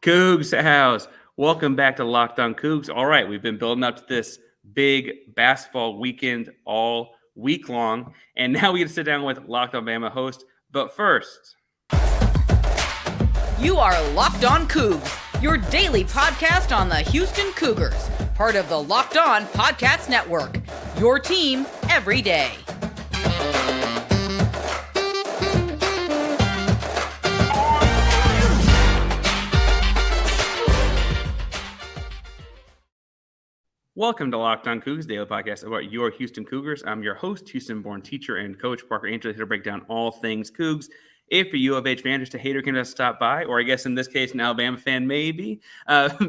Coogs house. Welcome back to Locked On Cougs. All right, we've been building up to this big basketball weekend all week long, and now we get to sit down with Locked On Bama host. But first, You are Locked On Cougs, your daily podcast on the Houston Cougars, part of the Locked On Podcast Network. Your team every day. welcome to Locked On Cougs, daily podcast about your Houston Cougars. I'm your host, Houston-born teacher and coach Parker Angel, here to break down all things Cougs. If you're a U of H fan, just a hater can just stop by, or I guess in this case, an Alabama fan maybe,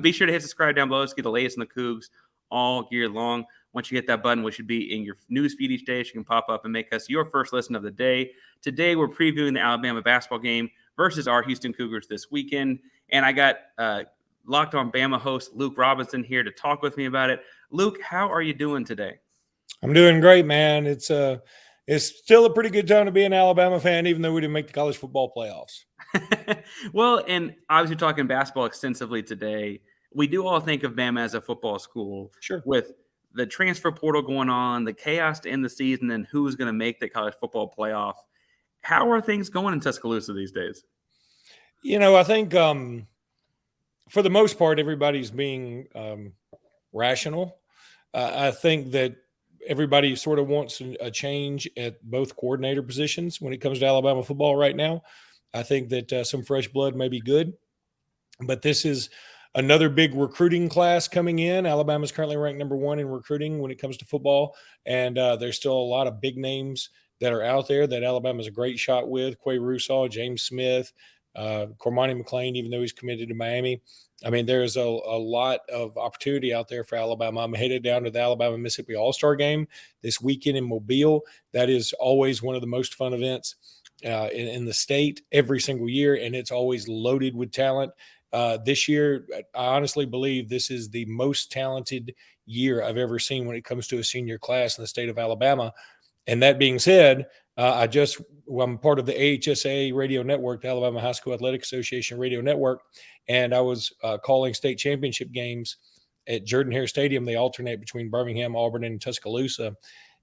be sure to hit subscribe down below to get the latest in the Cougs all year long. Once you hit that button, which should be in your news feed each day, so you can pop up and make us your first listen of the day. Today, we're previewing the Alabama basketball game versus our Houston Cougars this weekend, and I got Locked On Bama host Luke Robinson here to talk with me about it. Luke, how are you doing today? I'm doing great, man. It's still a pretty good time to be an Alabama fan, even though we didn't make the college football playoffs. Well, and obviously talking basketball extensively today, we do all think of Bama as a football school. Sure. With the transfer portal going on, the chaos to end the season, and who's going to make the college football playoff. How are things going in Tuscaloosa these days? I think for the most part, everybody's being rational. I think that everybody sort of wants a change at both coordinator positions when it comes to Alabama football right now. I think that some fresh blood may be good, but this is another big recruiting class coming in. Alabama's currently ranked number 1 in recruiting when it comes to football, and there's still a lot of big names that are out there that Alabama's a great shot with. Quay Russaw, James Smith, Cormani McClain, even though he's committed to Miami. I mean, there's a lot of opportunity out there for Alabama. I'm headed down to the Alabama-Mississippi All-Star Game this weekend in Mobile. That is always one of the most fun events in the state every single year, and it's always loaded with talent. This year, I honestly believe this is the most talented year I've ever seen when it comes to a senior class in the state of Alabama. And that being said, I'm part of the AHSA radio network, the Alabama High School Athletic Association radio network, and I was calling state championship games at Jordan-Hare Stadium. They alternate between Birmingham, Auburn, and Tuscaloosa.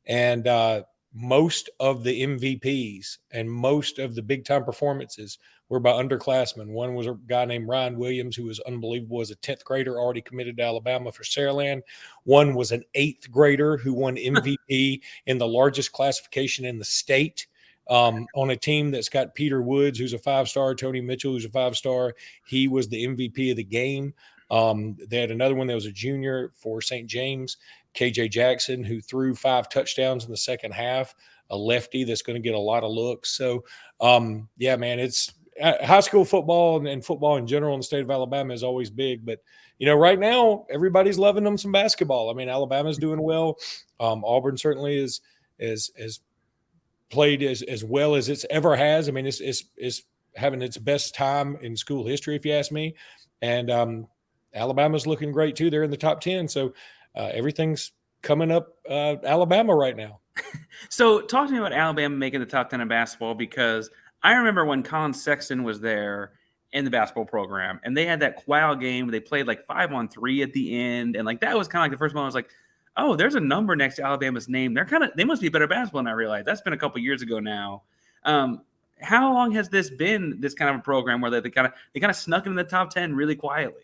And most of the MVPs and most of the big-time performances were by underclassmen. One was a guy named Ryan Williams, who was unbelievable as a 10th grader, already committed to Alabama for Saraland. One was an 8th grader who won MVP in the largest classification in the state, on a team that's got Peter Woods, who's a 5-star, Tony Mitchell, who's a 5-star. He was the MVP of the game. They had another one that was a junior for St. James, KJ Jackson, who threw 5 touchdowns in the second half, a lefty that's going to get a lot of looks. So, yeah, man, it's high school football and football in general in the state of Alabama is always big. But, right now everybody's loving them some basketball. I mean, Alabama's doing well. Auburn certainly is played as well as it's ever has. I mean, it's having its best time in school history, if you ask me. And Alabama's looking great too. They're in the top 10. So everything's coming up Alabama right now. So talk to me about Alabama making the top 10 in basketball, because I remember when Colin Sexton was there in the basketball program, and they had that wow game where they played like 5-on-3 at the end. And like, that was kind of like the first one I was like, oh, there's a number next to Alabama's name. They must be better basketball than I realized. That's been a couple years ago now. How long has this been, this kind of a program where they kind of snuck in the top 10 really quietly?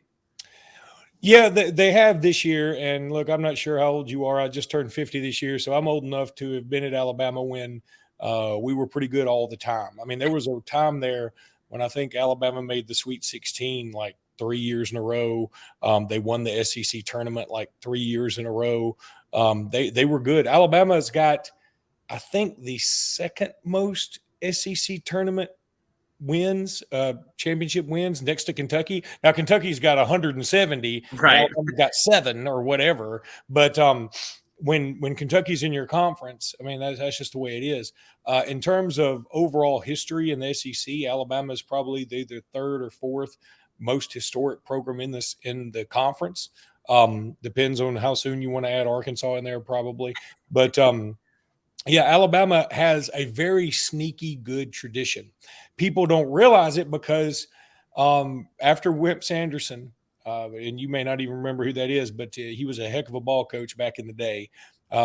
Yeah, they have this year. And look, I'm not sure how old you are. I just turned 50 this year, so I'm old enough to have been at Alabama when we were pretty good all the time. I mean, there was a time there when I think Alabama made the Sweet 16 like 3 years in a row. They won the SEC tournament like 3 years in a row. They were good. Alabama's got, I think, the second most SEC tournament wins, championship wins, next to Kentucky. Now, Kentucky's got 170. Right. Alabama's got 7 or whatever. But when Kentucky's in your conference, I mean, that's just the way it is. In terms of overall history in the SEC, Alabama is probably either 3rd or 4th most historic program in the conference. Depends on how soon you want to add Arkansas in there, probably. But yeah, Alabama has a very sneaky good tradition. People don't realize it because After Wimp Sanderson, and you may not even remember who that is, but he was a heck of a ball coach back in the day.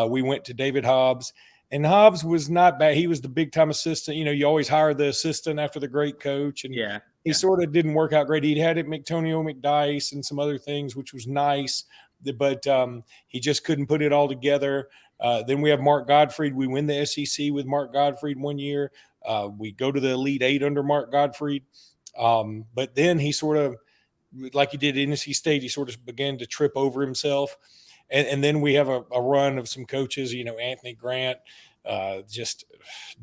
We went to David Hobbs, and Hobbs was not bad. He was the big time assistant. You always hire the assistant after the great coach, and he sort of didn't work out great. He'd had it McTonio McDice and some other things, which was nice, but he just couldn't put it all together. Then we have Mark Gottfried. We win the SEC with Mark Gottfried one year. We go to the Elite Eight under Mark Gottfried. But then he sort of, like he did at NC State, he sort of began to trip over himself. And then we have a run of some coaches, Anthony Grant, just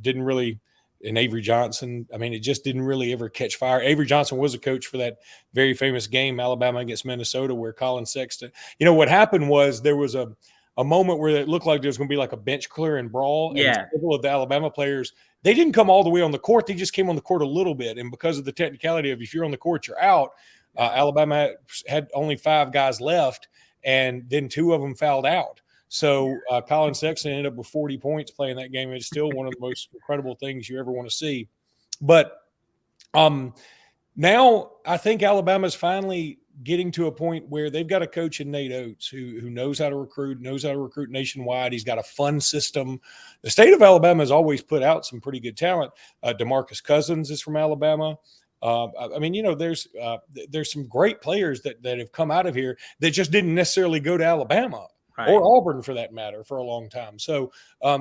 didn't really, and Avery Johnson. I mean, it just didn't really ever catch fire. Avery Johnson was a coach for that very famous game, Alabama against Minnesota, where Colin Sexton, what happened was there was a moment where it looked like there was going to be like a bench clearing brawl. Yeah. And several of the Alabama players, they didn't come all the way on the court. They just came on the court a little bit. And because of the technicality of if you're on the court, you're out, Alabama had only 5 guys left, and then 2 of them fouled out. So Colin Sexton ended up with 40 points playing that game. It's still one of the most incredible things you ever want to see. But now I think Alabama's finally getting to a point where they've got a coach in Nate Oates who knows how to recruit nationwide. He's got a fun system. The state of Alabama has always put out some pretty good talent. DeMarcus Cousins is from Alabama. There's some great players that have come out of here that just didn't necessarily go to Alabama. Right. Or Auburn, for that matter, for a long time. So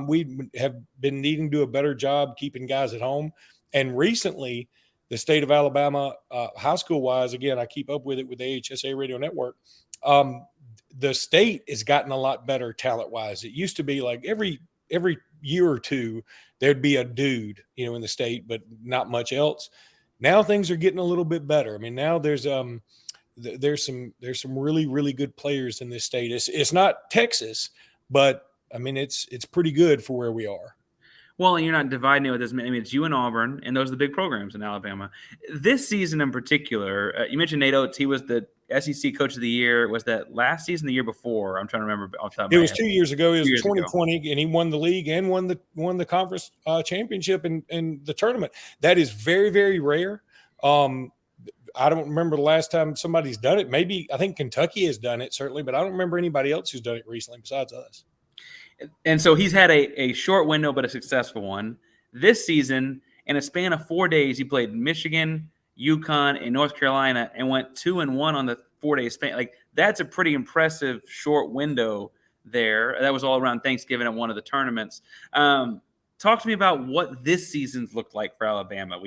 we have been needing to do a better job keeping guys at home. And recently, the state of Alabama, high school-wise, again, I keep up with it with the AHSA Radio Network, the state has gotten a lot better talent-wise. It used to be like every year or two, there'd be a dude, in the state, but not much else. Now things are getting a little bit better. I mean, now there's some really, really good players in this state. It's not Texas, but I mean it's pretty good for where we are. Well, and you're not dividing it with as many. I mean, it's you and Auburn, and those are the big programs in Alabama. This season in particular, you mentioned Nate Oates. He was the SEC Coach of the Year. Was that last season, the year before? I'm trying to remember off the top of my head. It was 2 years ago. It was 2020, and he won the league and won the conference championship in the tournament. That is very, very rare. I don't remember the last time somebody's done it. Maybe I think Kentucky has done it, certainly, but I don't remember anybody else who's done it recently besides us. And so he's had a short window, but a successful one. This season, in a span of 4 days, he played Michigan, UConn, and North Carolina and went 2-1 on the 4-day span. Like, that's a pretty impressive short window there. That was all around Thanksgiving at one of the tournaments. Talk to me about what this season's looked like for Alabama.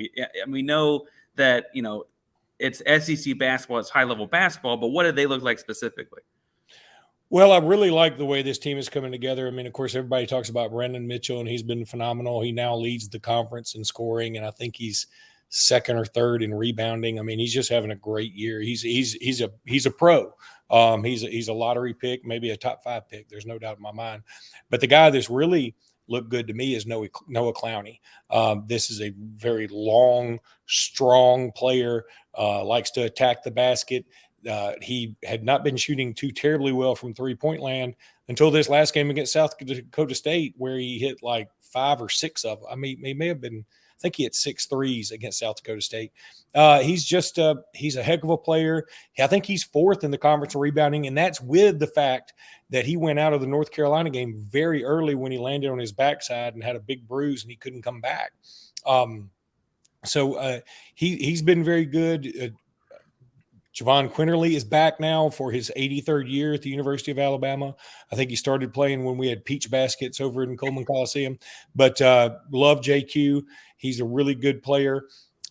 We know that, it's SEC basketball, it's high-level basketball, but what did they look like specifically? Well, I really like the way this team is coming together. I mean, of course, everybody talks about Brendan Mitchell, and he's been phenomenal. He now leads the conference in scoring, and I think he's second or third in rebounding. I mean, he's just having a great year. He's a pro. He's a lottery pick, maybe a top 5 pick. There's no doubt in my mind. But the guy that's really looked good to me is Noah Clowney. This is a very long, strong player, likes to attack the basket. He had not been shooting too terribly well from three-point land until this last game against South Dakota State, where he hit like 5 or 6 of them. I mean, he may have been, I think he hit 6 threes against South Dakota State. He's a heck of a player. I think he's 4th in the conference in rebounding, and that's with the fact that he went out of the North Carolina game very early when he landed on his backside and had a big bruise and he couldn't come back. He's been very good. Javon Quinterly is back now for his 83rd year at the University of Alabama. I think he started playing when we had peach baskets over in Coleman Coliseum. But love JQ. He's a really good player.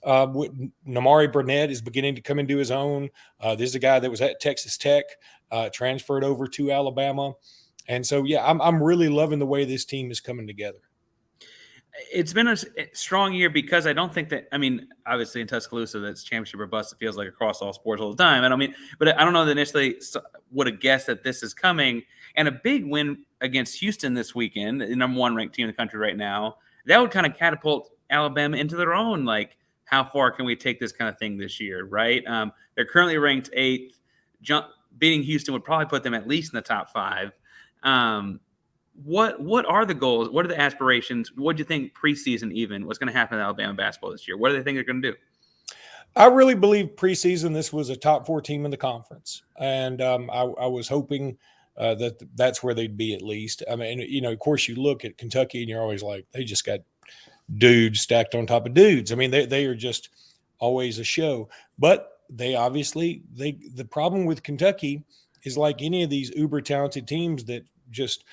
Namari Burnett is beginning to come into his own. This is a guy that was at Texas Tech, transferred over to Alabama. And so, yeah, I'm really loving the way this team is coming together. It's been a strong year because I don't think that, I mean, obviously in Tuscaloosa, that's championship or bust. It feels like across all sports all the time. But I don't know that initially would have guessed that this is coming. And a big win against Houston this weekend, the number 1 ranked team in the country right now, that would kind of catapult Alabama into their own, like, how far can we take this kind of thing this year, right? They're currently ranked 8th. Beating Houston would probably put them at least in the top 5. What are the goals? What are the aspirations? What do you think preseason even? What's going to happen in Alabama basketball this year? What do they think they're going to do? I really believe preseason this was a top 4 team in the conference, and I was hoping that's where they'd be at least. I mean, of course, you look at Kentucky and you're always like, they just got dudes stacked on top of dudes. I mean, they are just always a show. But the problem with Kentucky is like any of these uber talented teams that just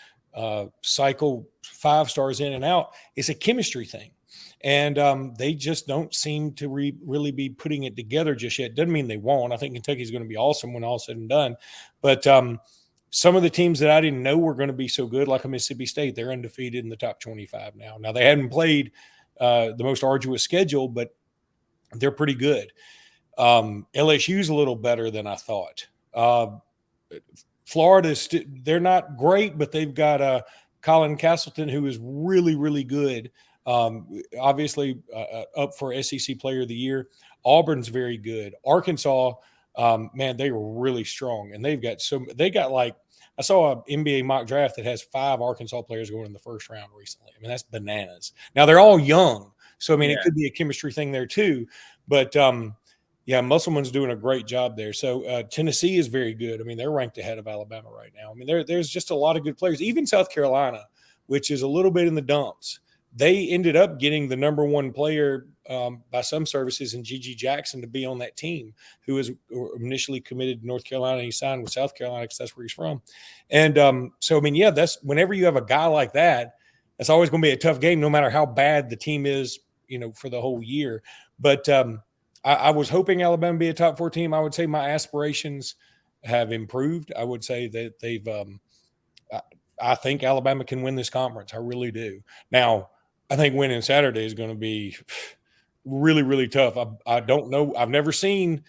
cycle 5 stars in and out. It's a chemistry thing. And they just don't seem to really be putting it together just yet. Doesn't mean they won't. I think Kentucky's going to be awesome when all's said and done. But some of the teams that I didn't know were going to be so good, like a Mississippi State, they're undefeated in the top 25 now. Now, they hadn't played the most arduous schedule, but they're pretty good. LSU's a little better than I thought. Florida's they're not great, but they've got Colin Castleton, who is really, really good. Obviously up for SEC Player of the Year. Auburn's very good. Arkansas, man, they were really strong, and they got like, I saw an NBA mock draft that has 5 Arkansas players going in the first round recently. I mean, that's bananas. Now they're all young, so I mean, it could be a chemistry thing there too. But yeah, Musselman's doing a great job there. So Tennessee is very good. I mean, they're ranked ahead of Alabama right now. I mean, there's just a lot of good players. Even South Carolina, which is a little bit in the dumps, they ended up getting the number 1 player by some services in Gigi Jackson to be on that team, who was initially committed to North Carolina. He signed with South Carolina because that's where he's from. And so, I mean, yeah, that's whenever you have a guy like that, that's always going to be a tough game, no matter how bad the team is, for the whole year. But I was hoping Alabama be a top 4 team. I would say my aspirations have improved. I would say that they've I think Alabama can win this conference. I really do. Now, I think winning Saturday is going to be really, really tough. I don't know. I've never seen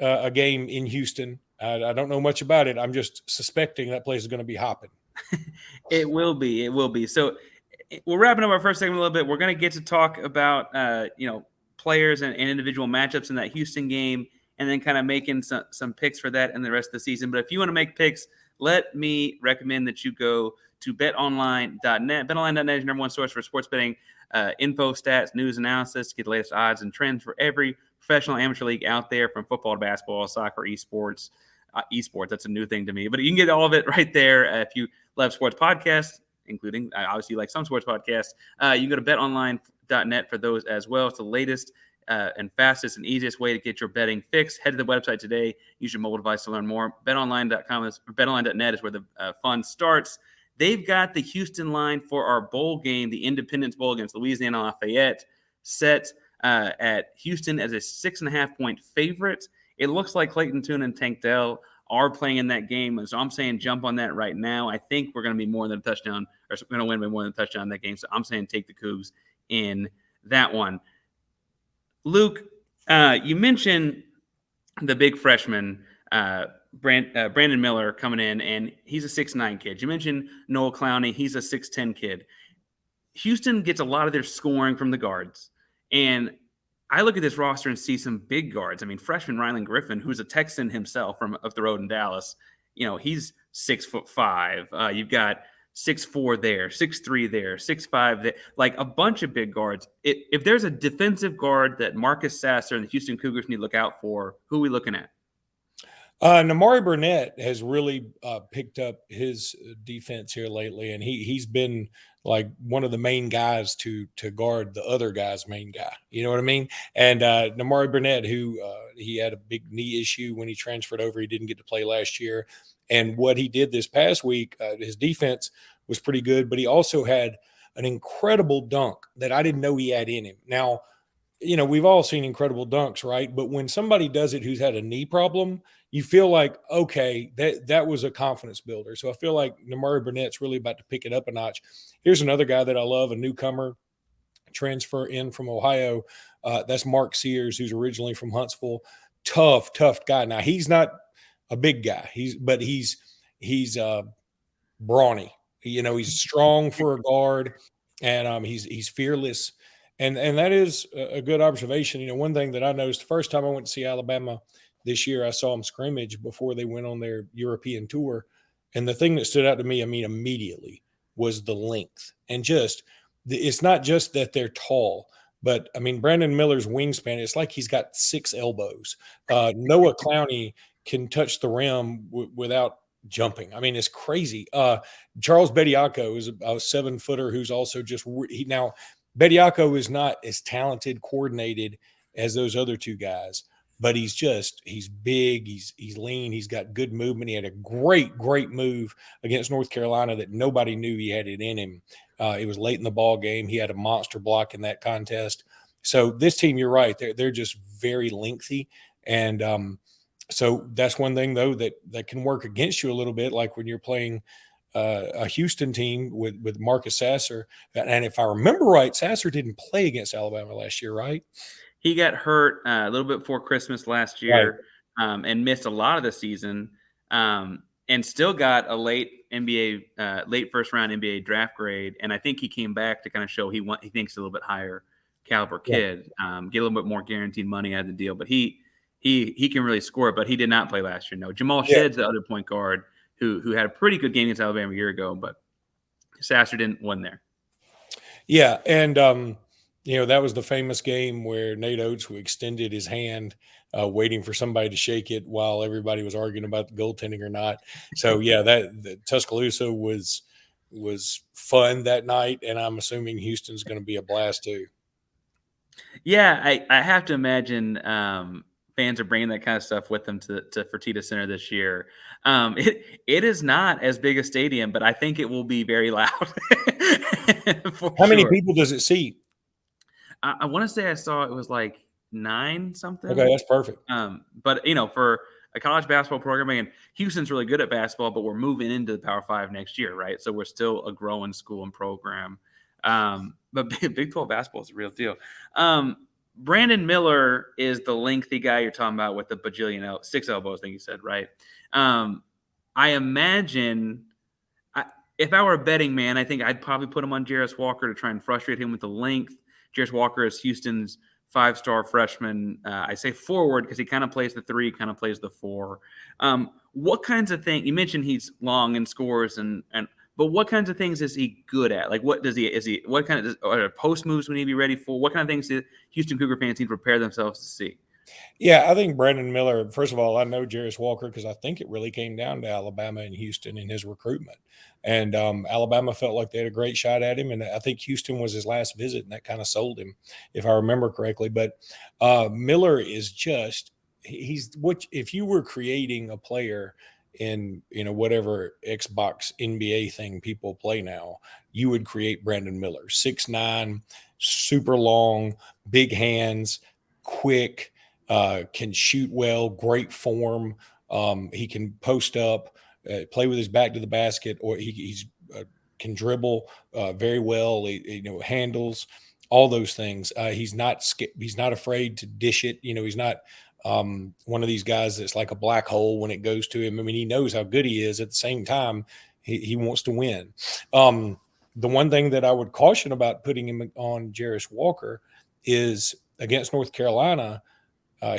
a game in Houston. I don't know much about it. I'm just suspecting that place is going to be hopping. It will be. It will be. So we're wrapping up our first segment a little bit. We're going to get to talk about, players and individual matchups in that Houston game, and then kind of making some picks for that and the rest of the season. But if you want to make picks, let me recommend that you go to betonline.net. BetOnline.net is your number 1 source for sports betting info, stats, news, analysis. Get the latest odds and trends for every professional amateur league out there, from football to basketball, soccer, esports. Esports, that's a new thing to me. But you can get all of it right there. If you love sports podcasts, including obviously like some sports podcasts, you can go to betonline.net for those as well. It's the latest and fastest and easiest way to get your betting fix. Head to the website today. Use your mobile device to learn more. BetOnline.net is where the fun starts. They've got the Houston line for our bowl game, the Independence Bowl against Louisiana Lafayette, set at Houston as a 6.5-point favorite. It looks like Clayton Tune and Tank Dell are playing in that game, so I'm saying jump on that right now. I think we're going to be more than a touchdown, or we're going to win by more than a touchdown in that game, so I'm saying take the Cougs in that one. Luke, you mentioned the big freshman, Brandon Miller, coming in, and he's a 6'9" kid. You mentioned Noel Clowney. He's a 6'10" kid. Houston gets a lot of their scoring from the guards, and I look at this roster and see some big guards. I mean, freshman Rylan Griffin, who's a Texan himself from up the road in Dallas, he's 6'5". You've got 6'4" there, 6'3" there, 6'5" there, like a bunch of big guards. If there's a defensive guard that Marcus Sasser and the Houston Cougars need to look out for, who are we looking at? Namari Burnett has really picked up his defense here lately, and he's been like one of the main guys to guard the other guy's main guy. You know what I mean? And Namari Burnett, who he had a big knee issue when he transferred over, he didn't get to play last year. And what he did this past week, his defense was pretty good, but he also had an incredible dunk that I didn't know he had in him. Now, we've all seen incredible dunks, right? But when somebody does it who's had a knee problem, you feel like, okay, that was a confidence builder. So I feel like Namari Burnett's really about to pick it up a notch. Here's another guy that I love, a newcomer, transfer in from Ohio. That's Mark Sears, who's originally from Huntsville. Tough guy. Now, he's not a big guy. He's brawny. He's strong for a guard, and he's fearless. And that is a good observation. One thing that I noticed the first time I went to see Alabama this year, I saw them scrimmage before they went on their European tour. And the thing that stood out to me, immediately was the length. And it's not just that they're tall, But I mean, Brandon Miller's wingspan, it's like he's got 6 elbows. Noah Clowney can touch the rim without jumping. I mean, it's crazy. Charles Bediako is a 7-footer who's also just now. Bediako is not as talented, coordinated as those other 2 guys, but he's big, he's lean, he's got good movement. He had a great move against North Carolina that nobody knew he had it in him. It was late in the ball game. He had a monster block in that contest. So this team, you're right, they're just very lengthy, and so that's one thing though that can work against you a little bit, like when you're playing a Houston team with Marcus Sasser. And if I remember right, Sasser didn't play against Alabama last year, right? He got hurt a little bit before Christmas last year, and missed a lot of the season, and still got a late first round NBA draft grade. And I think he came back to kind of show he thinks a little bit higher caliber kid, get a little bit more guaranteed money out of the deal. But he can really score, but he did not play last year. No, Jamal Shedd's the other point guard who had a pretty good game against Alabama a year ago, but Sasser didn't win there. Yeah, and that was the famous game where Nate Oates extended his hand, waiting for somebody to shake it while everybody was arguing about the goaltending or not. So yeah, that Tuscaloosa was fun that night, and I'm assuming Houston's going to be a blast too. Yeah, I have to imagine fans are bringing that kind of stuff with them to Fertitta Center this year. It is not as big a stadium, but I think it will be very loud. How many people does it seat? I want to say I saw it was like 9 something. Okay, that's perfect. But for a college basketball program, and Houston's really good at basketball, but we're moving into the Power 5 next year, right? So we're still a growing school and program. But Big 12 basketball is a real deal. Brandon Miller is the lengthy guy you're talking about with the bajillion 6 elbows, I think you said, right? I imagine if I were a betting man, I think I'd probably put him on Jarris Walker to try and frustrate him with the length. Jarris Walker is Houston's 5-star freshman. I say forward because he kind of plays the 3, kind of plays the 4. What kinds of things? You mentioned he's long and scores, but what kinds of things is he good at? Like, what kind of post moves would he be ready for? What kind of things do Houston Cougar fans need to prepare themselves to see? Yeah, I think Brandon Miller, first of all, I know Jarris Walker because I think it really came down to Alabama and Houston in his recruitment. And Alabama felt like they had a great shot at him. And I think Houston was his last visit, and that kind of sold him, if I remember correctly. But Miller is if you were creating a player in whatever Xbox NBA thing people play now, you would create Brandon Miller. 6'9", super long, big hands, quick, can shoot well, great form. He can post up, play with his back to the basket, or he's can dribble very well. He handles all those things. He's not afraid to dish it. He's not one of these guys that's like a black hole when it goes to him. I mean, he knows how good he is. At the same time, he wants to win. The one thing that I would caution about putting him on Jarris Walker is against North Carolina,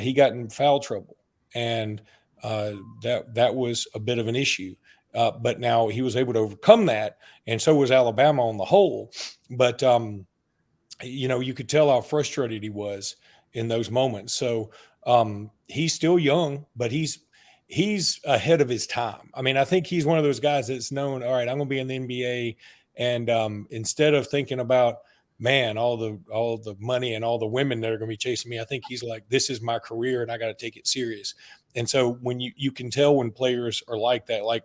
he got in foul trouble, and that was a bit of an issue. But now he was able to overcome that, and so was Alabama on the whole. But you could tell how frustrated he was in those moments. So he's still young, but he's ahead of his time. I mean, I think he's one of those guys that's known, all right, I'm going to be in the NBA. And instead of thinking about, man, all the money and all the women that are going to be chasing me, I think he's like, this is my career and I got to take it serious. And so when you can tell when players are like that, like,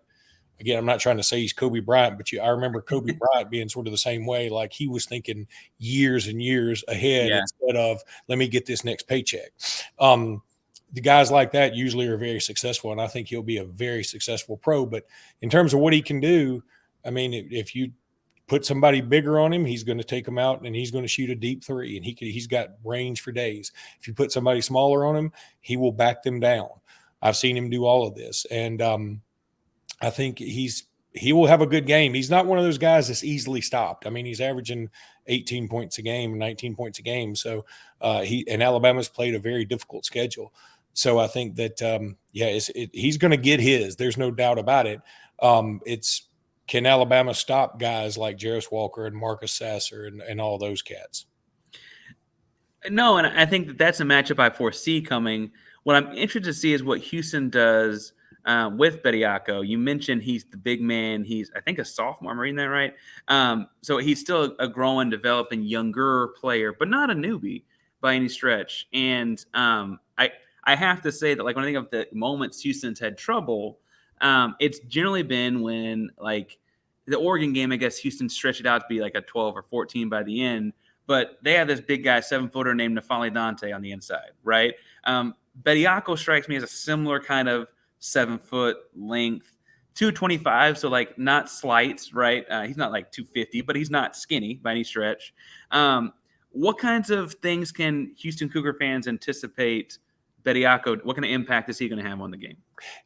again, I'm not trying to say he's Kobe Bryant, but I remember Kobe Bryant being sort of the same way. Like he was thinking years and years ahead instead of, let me get this next paycheck. The guys like that usually are very successful, and I think he'll be a very successful pro. But in terms of what he can do, I mean, if you put somebody bigger on him, he's going to take them out and he's going to shoot a deep 3, and he's got range for days. If you put somebody smaller on him, he will back them down. I've seen him do all of this, and I think he will have a good game. He's not one of those guys that's easily stopped. I mean, he's averaging 18 points a game, 19 points a game. So and Alabama's played a very difficult schedule. So I think that he's going to get his. There's no doubt about it. Can Alabama stop guys like Jarris Walker and Marcus Sasser and all those cats? No, and I think that that's a matchup I foresee coming. What I'm interested to see is what Houston does with Bediako. You mentioned he's the big man. He's, I think, a sophomore. I'm reading that right. So he's still a growing, developing, younger player, but not a newbie by any stretch. And I have to say that, like, when I think of the moments Houston's had trouble, it's generally been when, like, the Oregon game. I guess Houston stretched it out to be like a 12 or 14 by the end, but they have this big guy, 7-footer named Nafali Dante on the inside, right? Bediako strikes me as a similar kind of 7-foot length, 225, so like not slight, right? He's not like 250, but he's not skinny by any stretch. What kinds of things can Houston Cougar fans anticipate Bediako? What kind of impact is he going to have on the game?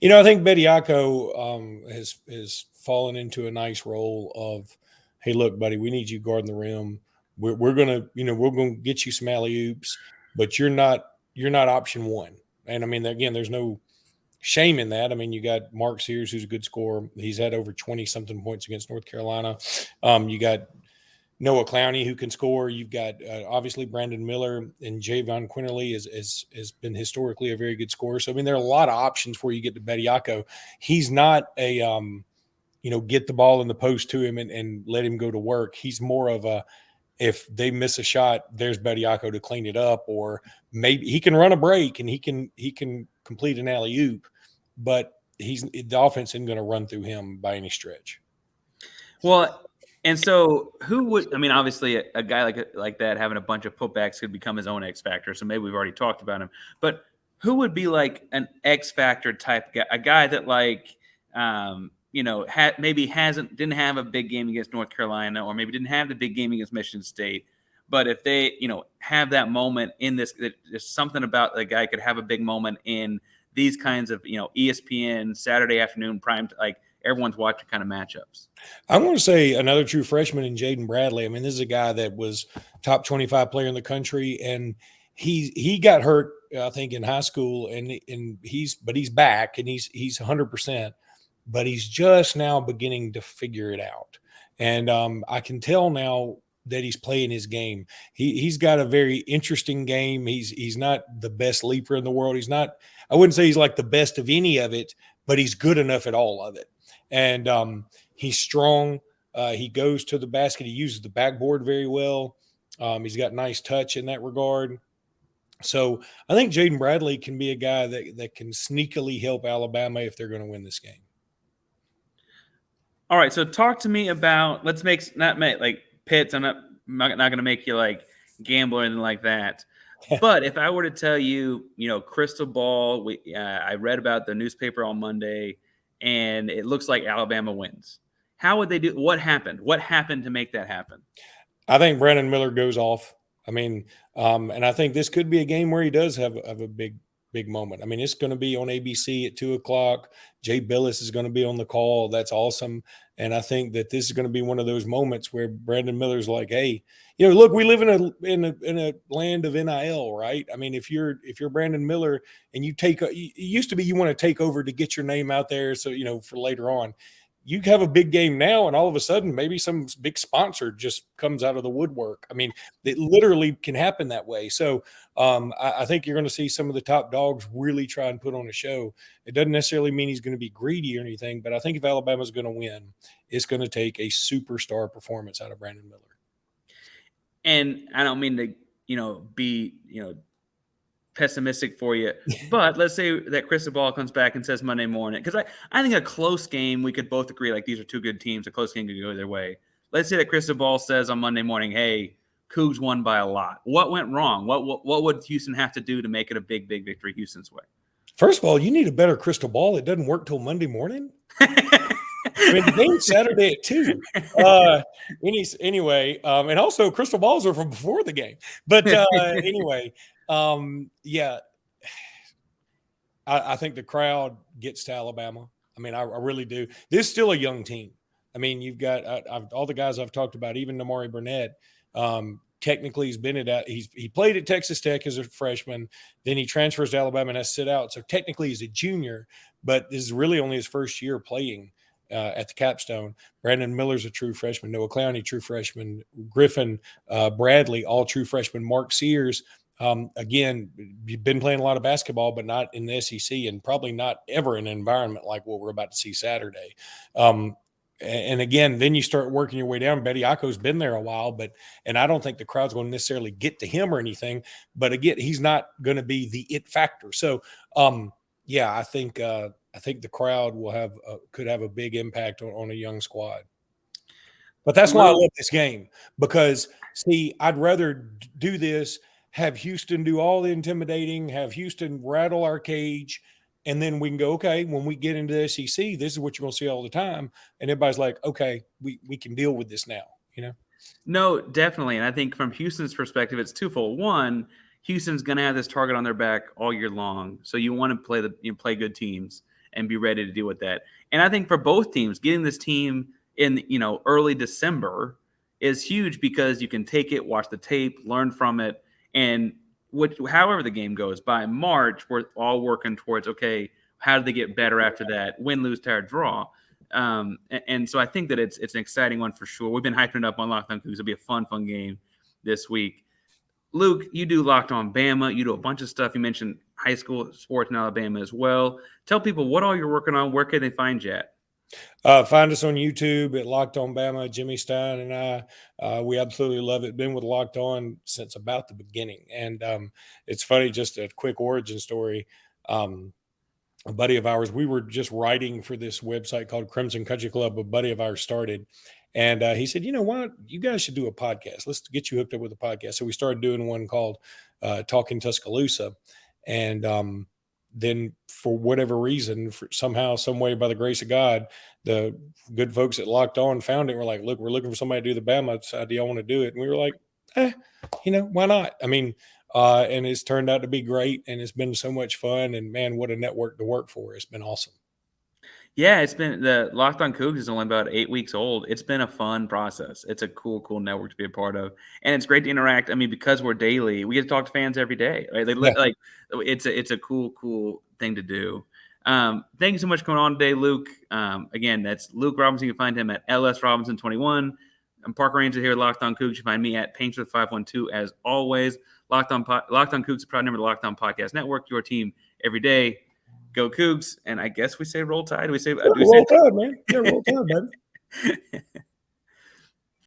I think Bediako has fallen into a nice role of, hey, look, buddy, we need you guarding the rim. We're gonna get you some alley oops, but you're not option one. And I mean, again, there's no shame in that. I mean, you got Mark Sears, who's a good scorer. He's had over 20 something points against North Carolina. You got Noah Clowney, who can score. You've got obviously Brandon Miller, and Javon Quinterly has been historically a very good scorer. So I mean, there are a lot of options before you get to Bediako. He's not a get the ball in the post to him and let him go to work. He's more of a, if they miss a shot, there's Bediako to clean it up, or maybe he can run a break and he can complete an alley oop, but the offense isn't going to run through him by any stretch. Well, and so who would, I mean, obviously a guy like that having a bunch of putbacks could become his own X factor. So maybe we've already talked about him, but who would be like an X factor type guy, a guy that like, maybe didn't have a big game against North Carolina, or maybe didn't have the big game against Michigan State. But if they, have that moment in this, there's something about the guy could have a big moment in these kinds of, ESPN Saturday afternoon prime, like everyone's watching kind of matchups. I'm going to say another true freshman in Jaden Bradley. I mean, this is a guy that was top 25 player in the country, and he got hurt, I think, in high school, and he's back and he's 100%, but he's just now beginning to figure it out. And I can tell now that he's playing his game. He's got a very interesting game. He's not the best leaper in the world. I wouldn't say he's like the best of any of it, but he's good enough at all of it. And he's strong. He goes to the basket. He uses the backboard very well. He's got nice touch in that regard. So I think Jaden Bradley can be a guy that can sneakily help Alabama if they're going to win this game. All right, so talk to me about, let's not make like pits. I'm not going to make you like gamble or anything like that. But if I were to tell you, crystal ball, I read about the newspaper on Monday, and it looks like Alabama wins. How would they do? What happened? What happened to make that happen? I think Brandon Miller goes off. I mean, and I think this could be a game where he does have a big moment. I mean, it's going to be on ABC at 2:00. Jay Billis is going to be on the call. That's awesome. And I think that this is going to be one of those moments where Brandon Miller's like, hey, look, we live in a land of NIL, right? I mean, if you're Brandon Miller and it used to be you want to take over to get your name out there, so for later on. You have a big game now, and all of a sudden, maybe some big sponsor just comes out of the woodwork. I mean, it literally can happen that way. So I think you're going to see some of the top dogs really try and put on a show. It doesn't necessarily mean he's going to be greedy or anything, but I think if Alabama's going to win, it's going to take a superstar performance out of Brandon Miller. And I don't mean to, be, pessimistic for you, but let's say that crystal ball comes back and says Monday morning, because I think a close game, we could both agree, like, these are two good teams. A close game could go either way. Let's say that crystal ball says on Monday morning, hey, Cougs won by a lot. What went wrong? What would Houston have to do to make it a big victory Houston's way? First of all, you need a better crystal ball. It doesn't work till Monday morning. I mean, the game's Saturday at 2. Anyway, and also crystal balls are from before the game. But anyway, yeah, I think the crowd gets to Alabama. I mean, I really do. This is still a young team. I mean, you've got all the guys I've talked about, even Namari Burnett. Technically, he played at Texas Tech as a freshman. Then he transfers to Alabama and has to sit out. So technically, he's a junior, but this is really only his first year playing at the capstone. Brandon Miller's a true freshman. Noah Clowney, true freshman. Griffin, Bradley, all true freshmen. Mark Sears Again, you've been playing a lot of basketball, but not in the SEC, and probably not ever in an environment like what we're about to see Saturday. And again, then you start working your way down. Bediako's been there a while, and I don't think the crowd's going to necessarily get to him or anything. But again, he's not going to be the it factor. So, yeah, I think the crowd could have a big impact on a young squad. But that's why I love this game, because see, I'd rather do this, have Houston do all the intimidating, have Houston rattle our cage, and then we can go, okay, when we get into the SEC, this is what you're going to see all the time. And everybody's like, okay, we can deal with this now, you know? No, definitely. And I think from Houston's perspective, it's twofold. One, Houston's going to have this target on their back all year long. So you want to play good teams and be ready to deal with that. And I think for both teams, getting this team in early December is huge, because you can take it, watch the tape, learn from it, and however the game goes, by March, we're all working towards, okay, how do they get better after that? Win, lose, tie, or draw. And so I think that it's an exciting one for sure. We've been hyping it up on Locked On Coogs. It'll be a fun game this week. Luke, you do Locked On Bama. You do a bunch of stuff. You mentioned high school sports in Alabama as well. Tell people what all you're working on. Where can they find you at? Find us on YouTube at Locked On Bama. Jimmy Stein and I, we absolutely love it. Been with Locked On since about the beginning. And it's funny, just a quick origin story. A buddy of ours, we were just writing for this website called Crimson Country Club. A buddy of ours started. And he said, why don't you guys should do a podcast? Let's get you hooked up with a podcast. So we started doing one called Talking Tuscaloosa. And then for whatever reason, somehow, some way, by the grace of God, the good folks that Locked On found it. We're like, look, we're looking for somebody to do the Bama side. Do y'all want to do it? And we were like, why not? I mean, and it's turned out to be great, and it's been so much fun. And man, what a network to work for! It's been awesome. Yeah, it's been the Locked On Cougs is only about 8 weeks old. It's been a fun process. It's a cool network to be a part of, and it's great to interact. I mean, because we're daily, we get to talk to fans every day. Right? Like it's a cool thing to do. Thank you so much for coming on today, Luke. Again, that's Luke Robinson. You can find him at LS Robinson 21. I'm Parker Ranger here at Locked On Cougs. You find me at Painter 512 as always. Locked On Cougs, a proud member of the Locked On Podcast Network. Your team every day. Go Coogs. And I guess we say roll tide. Do we say roll tide, man? Yeah, roll tide, man.